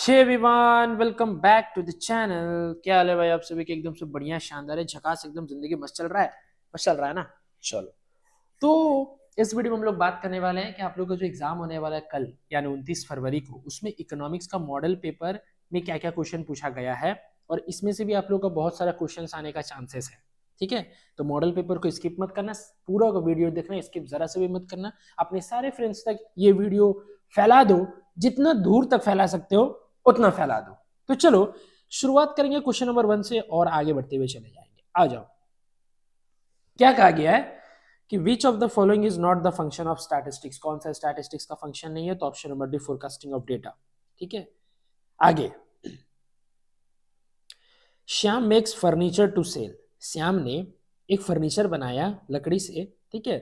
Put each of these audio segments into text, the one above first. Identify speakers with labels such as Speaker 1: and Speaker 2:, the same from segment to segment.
Speaker 1: Hey everyone, welcome back to the channel. क्या हाल है भाई? आप सभी के एकदम से बढ़िया, शानदार है, झकास, एकदम जिंदगी मस्त चल रहा है। बस चल रहा है ना। चलो, तो इस वीडियो में हम लोग बात करने वाले हैं कि आप लोगों का जो एग्जाम होने वाला है कल यानी 29 फरवरी को, उसमें इकोनॉमिक्स का मॉडल पेपर में क्या क्या क्वेश्चन पूछा गया है, और इसमें से भी आप लोगों का बहुत सारा क्वेश्चन आने का चांसेस है। ठीक है, तो मॉडल पेपर को स्किप मत करना, पूरा वीडियो देखना, स्किप जरा से भी मत करना। अपने सारे फ्रेंड्स तक ये वीडियो फैला दो, जितना दूर तक फैला सकते हो उतना फैला दो। तो चलो शुरुआत करेंगे क्वेश्चन नंबर 1 से और आगे बढ़ते हुए चले जाएंगे। आ जाओ। क्या कहा गया है कि which of the following is not the function of statistics? कौन सा स्टैटिस्टिक्स का फंक्शन नहीं है? तो option number D, forecasting of data. ठीक है, आगे। Shyam makes furniture to sell. Shyam ने एक फर्नीचर बनाया लकड़ी से, ठीक है,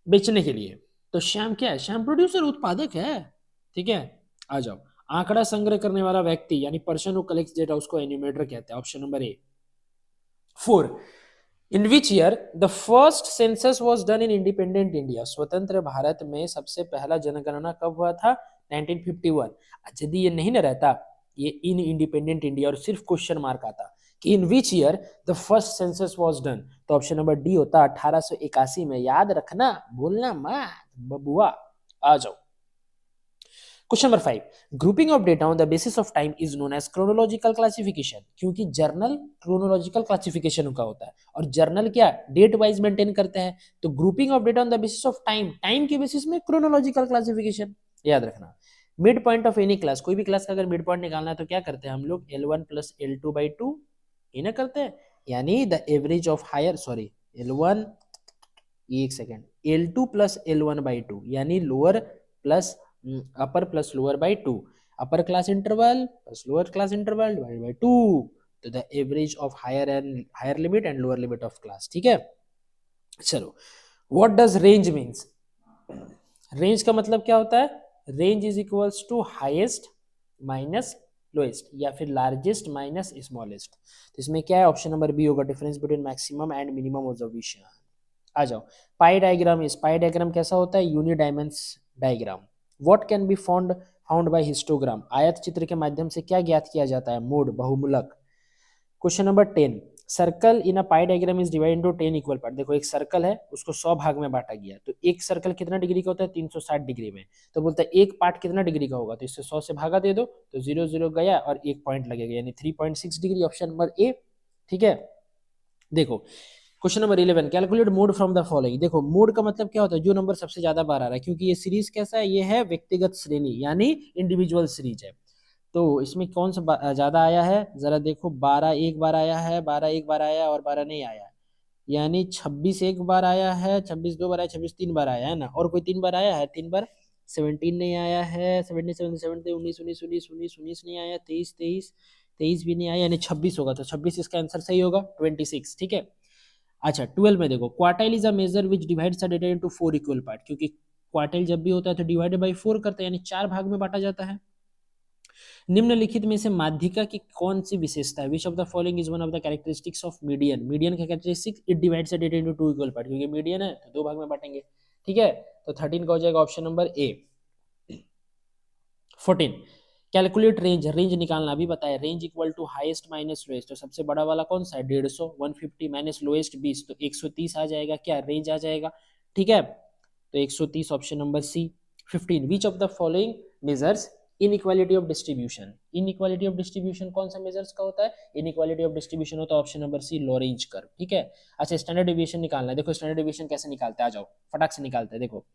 Speaker 1: बेचने के लिए। तो श्याम क्या है? श्याम प्रोड्यूसर, उत्पादक है। ठीक है, आ जाओ। आंकड़ा संग्रह करने वाला व्यक्ति यानी पर्सन हु कलेक्ट्स डेटा, उसको एन्यूमरेटर कहते हैं। Option number A. 4, in which year the first census was done in independent India? स्वतंत्र भारत में सबसे पहला जनगणना कब हुआ था? 1951। यदि ये नहीं ना रहता, ये इन इंडिपेंडेंट इंडिया और सिर्फ क्वेश्चन मार्क आता कि in which year the first census was done, तो ऑप्शन नंबर डी होता 1881 में। याद रखना, भूलना मत बबुआ। आ जाओ। Question number 5, grouping of data on the basis of time is known as chronological classification. क्योंकि जर्नल क्रोनोलॉजिकल क्लासिफिकेशन का होता है और जर्नल क्या डेट वाइज मेंटेन करते हैं, तो grouping of data on the basis of time, time के बेसिस में क्रोनोलॉजिकल क्लासिफिकेशन। याद रखना। Mid point of any class, कोई भी क्लास का अगर मिड पॉइंट निकालना है तो क्या करते हैं हम लोग? L1 प्लस L2/2 इन्हें करते हैं, यानी the average of higher, sorry L1, एक सेकेंड, L2 प्लस L1/2 यानी lower plus upper plus lower by 2, upper class interval plus lower class interval divided by 2, तो the average of higher limit and lower limit of class. ठीक है, चलो। What does range means? Range का मतलब क्या होता है? Range is equals to highest minus lowest या फिर लार्जेस्ट माइनस स्मॉलेस्ट। तो इसमें क्या है? ऑप्शन नंबर बी होगा, difference between maximum and minimum observation. आ जाओ। Pie diagram is, pie diagram कैसा होता है? Unidimensional diagram. What can be found by histogram? आयत चित्र के माध्यम से क्या ज्ञात किया जाता है? मोड, बहुमूलक। Question number 10, circle in a pie diagram is divide into 10 equal part. देखो एक सर्कल है, उसको 100 भाग में बांटा गया, तो एक सर्कल कितना डिग्री का होता है? 360 डिग्री में। तो बोलता है एक पार्ट कितना डिग्री का होगा? तो इससे 100 से भागा दे दो, तो 0 0 गया और एक पॉइंट लगेगा, यानी 3.6 डिग्री। ऑप्शन नंबर ए। ठीक है, देखो question number 11, calculate mode from the following. देखो मोड का मतलब क्या होता है? जो नंबर सबसे ज्यादा बार आ रहा है, क्योंकि ये सीरीज कैसा है? ये है व्यक्तिगत श्रेणी यानी इंडिविजुअल सीरीज है। तो इसमें कौन सा ज्यादा आया है? जरा देखो, 12 एक बार आया है, 12 एक बार आया और 12 नहीं आया, यानी 26 एक बार आया है, 26 दो बार आया, 26 तीन बार आया है ना। और कोई 3 बार आया है? 3 बार। 17 नहीं आया है, 17 17 17 19 19 19 19 19 नहीं आया, 23 23 23 भी नहीं आया, यानी 26 होगा। तो 26 इसका आंसर सही होगा, 26। ठीक है, अच्छा 12 में देखो, quartile is a major which divides a data into 4 equal part. क्योंकि क्वार्टाइल जब भी होता है तो डिवाइडेड बाई 4 करते हैं, यानी 4 भाग में बांटा जाता है। निम्नलिखित में से माध्यिका की कौन सी विशेषता है? Which of the following is one of the characteristics of median? Median का characteristics, it divides the data into 2 equal part. क्योंकि मीडियन है तो 2 भाग में बांटेंगे। ठीक है, तो 13 का हो जाएगा option number A. 14, calculate range. Range निकालना अभी बताया, range equal to highest minus lowest. तो सबसे बड़ा वाला कौन सा है? 150, 150 माइनस लोएस्ट 20, तो 130 आ जाएगा, क्या रेंज आ जाएगा। ठीक है, तो 130 option number C. 15, which of the following measures inequality of distribution? Inequality of distribution कौन सा मेजर्स का होता है? इनइक्वालिटी ऑफ डिस्ट्रीब्यूशन होता है option number C, Lorenz curve. ठीक है, अच्छा स्टैंडर्ड डिविएशन निकालना है। देखो स्टैंडर्ड डिविएशन कैसे निकालते हैं, आ जाओ फटाक से निकालते हैं। देखो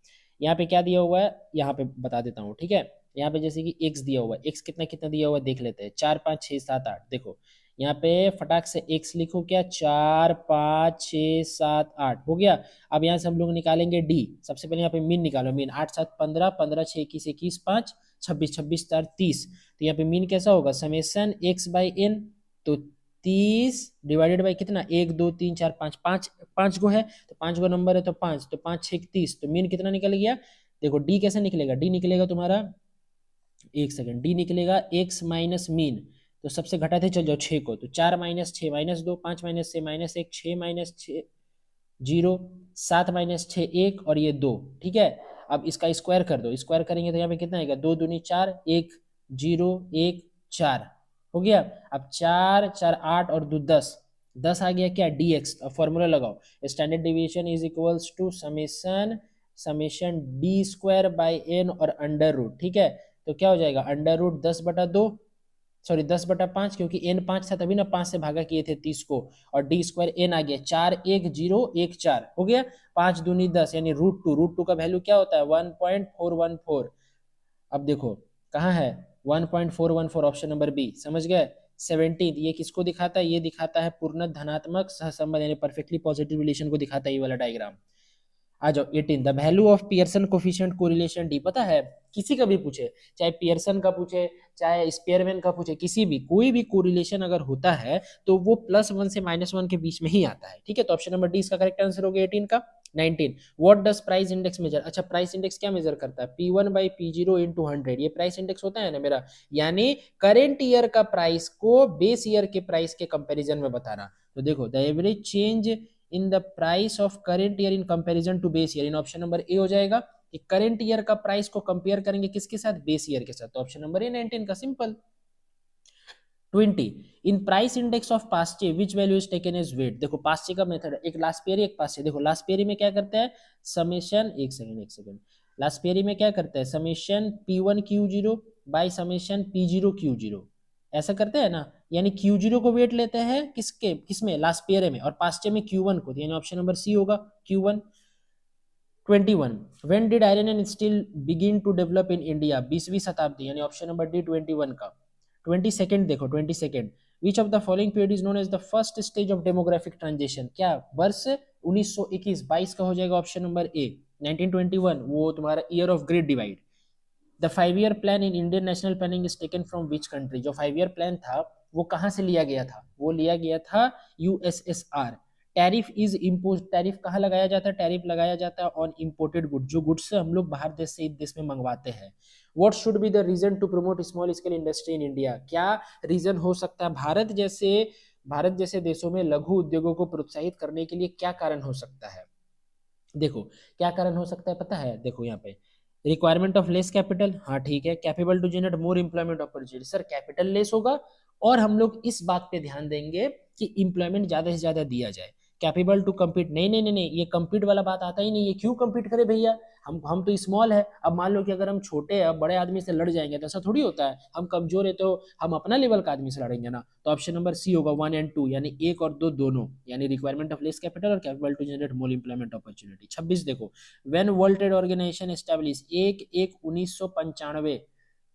Speaker 1: यहाँ पे क्या दिया हुआ है, यहाँ पे बता देता हूँ। ठीक है, यहाँ पे जैसे कि x दिया हुआ है, x कितना कितना दिया हुआ है देख लेते हैं, 4 5 6 7 8। देखो यहाँ पे फटाक से x लिखो, क्या 4 5 6 7 8 हो गया। अब यहाँ से हम लोग निकालेंगे d। सबसे पहले यहाँ पे मीन निकालो, मीन 8 7 15, 15 6 21 21 5 26, 26 4 30। तो यहाँ पे मीन कैसा होगा? समेशन x बाई n, तो 30 डिवाइडेड बाई कितना? 1 2 3 4 5, 5 5 गो है, तो 5 गो नंबर है तो 5, तो 5 6 30, तो मीन कितना निकल गया? देखो डी कैसे निकलेगा? डी निकलेगा तुम्हारा, एक सेकंड, डी निकलेगा x माइनस मीन, तो सबसे घटाते चल जाओ 6 को, तो 4 minus 6 minus 2, 5 minus 6 minus 1, 6 minus 6 0, 7 minus 6 1 और ये 2। ठीक है, अब इसका स्क्वायर कर दो, स्क्वायर करेंगे तो यहाँ पे कितना आएगा, 2 दूनी 4, 1 0 1 4 हो गया। अब 4 4 8 और 2 10, 10 आ गया क्या, dx। अब फॉर्मूला लगाओ, standard deviation is equals to summation summation D square by N और अंडर रूट, ठीक है। तो क्या हो जाएगा, अंडर रूट 10/2, सॉरी 10/5, क्योंकि एन 5 था तभी ना 5 से भागा किए थे 30 को, और डी स्क्वायर एन आ गया 4 1 0 1 4 हो गया। 5 दूनी 10 यानी √2, का वैल्यू क्या होता है 1.414। अब देखो कहाँ है 1.414, ऑप्शन नंबर बी, समझ गए। 17 ये किसको दिखाता है, ये दिखाता है पूर्ण धनात्मक सहसंबंध यानी परफेक्टली पॉजिटिव रिलेशन को दिखाता है ये वाला डायग्राम। आ जाओ 18, the value of Pearson coefficient correlation D, पता है किसी का भी पूछे, चाहे पियर्सन का पूछे चाहे स्पेयरमैन का पूछे, किसी भी कोई भी कोरिलेशन अगर होता है तो वो +1 से -1 के बीच में ही आता है, ठीक है। तो ऑप्शन नंबर डी इसका करेक्ट आंसर हो गया 18 का। 19, what does price index major, अच्छा प्राइस इंडेक्स क्या मेजर करता है, P1/P0 × 100, ये प्राइस इंडेक्स होता है ना मेरा, यानी करेंट ईयर का प्राइस को बेस ईयर के प्राइस के कंपैरिजन में बताना। तो देखो the average change in the price of current year in comparison to base year, in option number A हो जाएगा कि करेंट ईयर का प्राइस को कंपेयर करेंगे किसके साथ, बेस ईयर के साथ। तो ऑप्शन नंबर ए 19 का, simple. 20, in price index of Paasche which value is taken as weight, देखो पास्चे का मेथड है, एक लास्ट पेरी एक पास्चे। देखो लास्ट पेरी में क्या करते हैं, समेशन, एक सेकंड, लास्ट पेरी में क्या करते हैं, summation P1Q0 by summation P0Q0, ऐसा करते हैं ना, यानी Q0 को वेट लेते हैं किसके, किसमें, लास्ट पेयर में, और पास्चे में Q1 को, यानी ऑप्शन नंबर सी होगा Q1। 21, when did iron and steel begin to develop in India, 20वीं शताब्दी, यानी ऑप्शन नंबर डी 21 का। 22nd देखो 22nd, which of the following period is known as the first stage of demographic transition, क्या वर्ष 1921, 22 का हो जाएगा ऑप्शन नंबर ए। 1921 वो तुम्हारा year of great divide. The 5 year plan in Indian national planning is taken from which country, जो 5 year plan था वो कहाँ से लिया गया था, वो लिया गया था USSR. Tariff is impose, tariff कहाँ लगाया जाता है, टैरिफ लगाया जाता है ऑन इम्पोर्टेड गुड, जो गुड्स हम लोग बाहर देश से इस देश में मंगवाते हैं। What should be the reason to promote small scale industry in India, क्या रीजन हो सकता है भारत जैसे देशों में लघु उद्योगों को प्रोत्साहित करने के लिए, क्या कारण हो सकता है। देखो क्या कारण हो सकता है पता है, देखो यहाँ पे रिक्वायरमेंट ऑफ लेस कैपिटल, हाँ ठीक है, capable to generate more employment opportunity, sir capital less होगा और हम लोग इस बात पे ध्यान देंगे कि इंप्लॉयमेंट ज्यादा से ज्यादा दिया जाए। कैपेबल टू कम्पीट, नहीं नहीं नहीं नहीं, ये कम्पीट वाला बात आता ही नहीं, ये क्यों कम्पीट करे भैया, हम तो स्मॉल है। अब मान लो कि अगर हम छोटे हैं बड़े आदमी से लड़ जाएंगे तो ऐसा थोड़ी होता है, हम कमजोर है तो हम अपना लेवल का आदमी से लड़ेंगे ना। तो ऑप्शन नंबर सी होगा 1 और 2, यानी 1 और 2 दोनों, यानी रिक्वायरमेंट ऑफ लेस कैपिटल और capable to generate more employment opportunity. 26 देखो, when world trade organisation establish, 1/1/1995,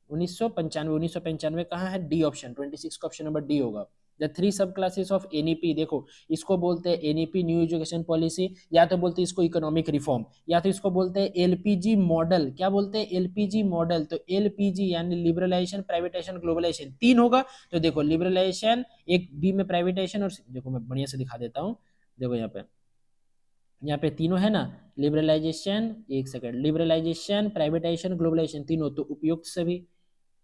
Speaker 1: 1995 कहाँ है, डी ऑप्शन, 26 का ऑप्शन नंबर डी होगा। The 3 sub classes of NEP, देखो इसको बोलते हैं एनईपी न्यू एजुकेशन पॉलिसी, या तो बोलते हैं इसको इकोनॉमिक रिफॉर्म, या तो इसको बोलते हैं एलपीजी मॉडल, क्या बोलते हैं एलपीजी मॉडल। तो एलपीजी यानी लिबरलाइजेशन प्राइवेटाइजेशन ग्लोबलाइजेशन, 3 होगा। तो देखो लिबरलाइजेशन, एक बी में प्राइवेटाइजेशन, और देखो मैं बढ़िया से दिखा देता हूँ, देखो यहाँ पे तीनों है ना, लिबरलाइजेशन, एक सेकंड, लिबरलाइजेशन प्राइवेटाइजेशन ग्लोबलाइजेशन, तीनों तो उपयुक्त सभी।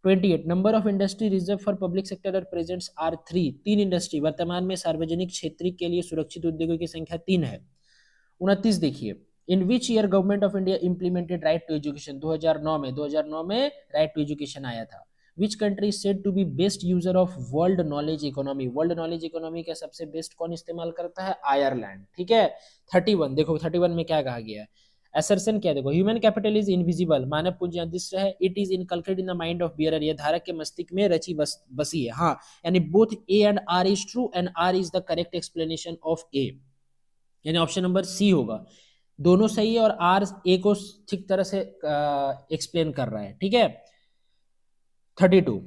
Speaker 1: 28, number of industry reserve for public sector और प्रेजेंट्स आर 3, 3 इंडस्ट्री वर्तमान में सार्वजनिक क्षेत्र के लिए सुरक्षित उद्योगों की संख्या 3 है। 29 देखिए, in which year government of India implemented right to education, 2009 में राइट टू एजुकेशन आया था। Which country said to be best user of world knowledge economy, world knowledge economy का सबसे बेस्ट कौन इस्तेमाल करता है, आयरलैंड, ठीक है। 31 देखो, 31 में क्या कहा गया है, असर्शन क्या, देखो ह्यूमन कैपिटल इज इनविजिबल, मानव पूंजी अदृश्य है, it is inculcated in the mind of bearer, ये धारक के मस्तिष्क में रची बसी है, हाँ, यानी both A and R is true and R is the correct explanation of A, यानी ऑप्शन नंबर सी होगा, दोनों सही है और आर ए को ठीक तरह से एक्सप्लेन कर रहा है, ठीक है। 32,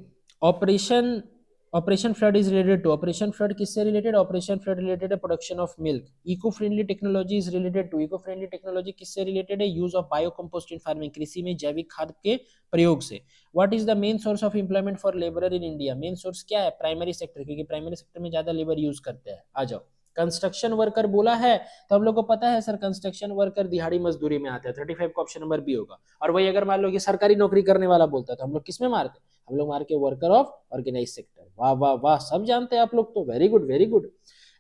Speaker 1: operation flood is related to, operation flood किससे रिलेटेड, ऑपरेशन फ्लड रिलेटेड है production of milk. Eco friendly technology is related to, eco friendly technology किससे रिलेटेड है, use of bio compost in farming, कृषि में जैविक खाद के प्रयोग से। What is the main source of employment for labourer in India, main source क्या है, प्राइमरी सेक्टर, क्योंकि प्राइमरी सेक्टर में ज्यादा लेबर यूज करते हैं। आ जाओ, कंस्ट्रक्शन वर्कर बोला है तो हम लोग को पता है सर कंस्ट्रक्शन वर्कर दिहाड़ी मजदूरी में आते हैं, 35 का ऑप्शन नंबर बी होगा। और वही अगर मान लो कि सरकारी नौकरी करने वाला बोलता है तो हम लोग किसमें मारते, हम लोग मार के वर्कर ऑफ ऑर्गेनाइज सेक्टर। वाह वाह वाह, सब जानते हैं आप लोग तो, very good very good.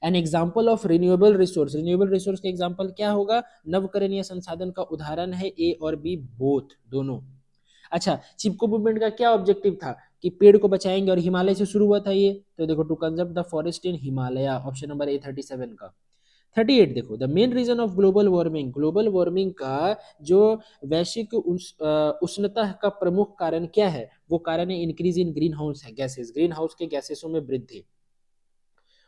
Speaker 1: An example of renewable resource का एग्जाम्पल क्या होगा? नवकरणीय संसाधन का उदाहरण है ए और बी बोथ, दोनों। अच्छा, चिपको मूवमेंट का क्या ऑब्जेक्टिव था? कि पेड़ को बचाएंगे, और हिमालय से शुरू हुआ था ये, तो देखो to conserve the forest in Himalaya, option number A 37 का। 38 देखो, the main reason of global warming का जो वैश्विक उष्णता का प्रमुख कारण क्या है? वो कारण है increase in green house gases, green house के गैसेसों में वृद्धि।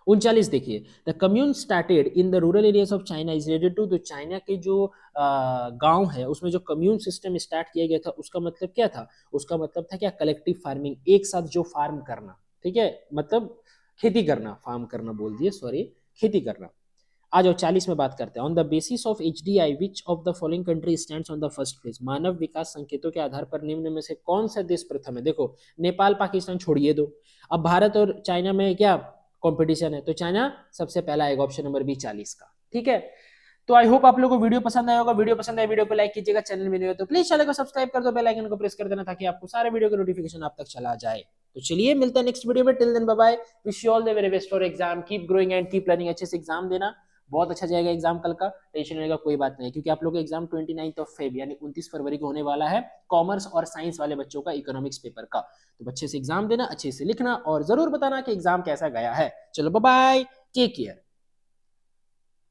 Speaker 1: 39 देखिए, the commune started in the rural areas of China is related to, तो चाइना के जो गांव है उसमें जो कम्यून सिस्टम स्टार्ट किया गया था, उसका मतलब क्या था? उसका मतलब था क्या? कलेक्टिव फार्मिंग, एक साथ जो फार्म करना, ठीक है, मतलब खेती करना, फार्म करना बोल दिए, सॉरी, खेती करना। आ जाओ 40 में बात करते हैं। On the basis of HDI which of the following country stands on the first place, मानव विकास संकेतों के आधार पर निम्न में से कौन सा देश प्रथम है? देखो, नेपाल पाकिस्तान छोड़िए दो, अब भारत और चाइना में क्या कंपटीशन है, तो चाइना सबसे पहला आएगा, ऑप्शन नंबर बी 40 का, ठीक है। तो आई होप आप लोगों को वीडियो पसंद आया होगा। वीडियो पसंद आया, वीडियो को लाइक कीजिएगा, चैनल में नहीं हो तो प्लीज चैनल को सब्सक्राइब कर दो, बेल आइकन को प्रेस कर देना, ताकि आपको सारे वीडियो का नोटिफिकेशन आप तक चला जाए। तो चलिए मिलते हैं नेक्स्ट वीडियो में, till then bye bye, wish you all the very best for exam, keep growing and keep learning, अच्छे से एग्जाम देना, बहुत अच्छा जाएगा एग्जाम कल का, टेंशन लेने का कोई बात नहीं, क्योंकि आप लोगों का एग्जाम 29 ऑफ फेब यानी 29 फरवरी को होने वाला है, कॉमर्स और साइंस वाले बच्चों का इकोनॉमिक्स पेपर का। तो अच्छे से एग्जाम देना, अच्छे से लिखना, और जरूर बताना कि एग्जाम कैसा गया है। चलो बाय बाय, टेक केयर।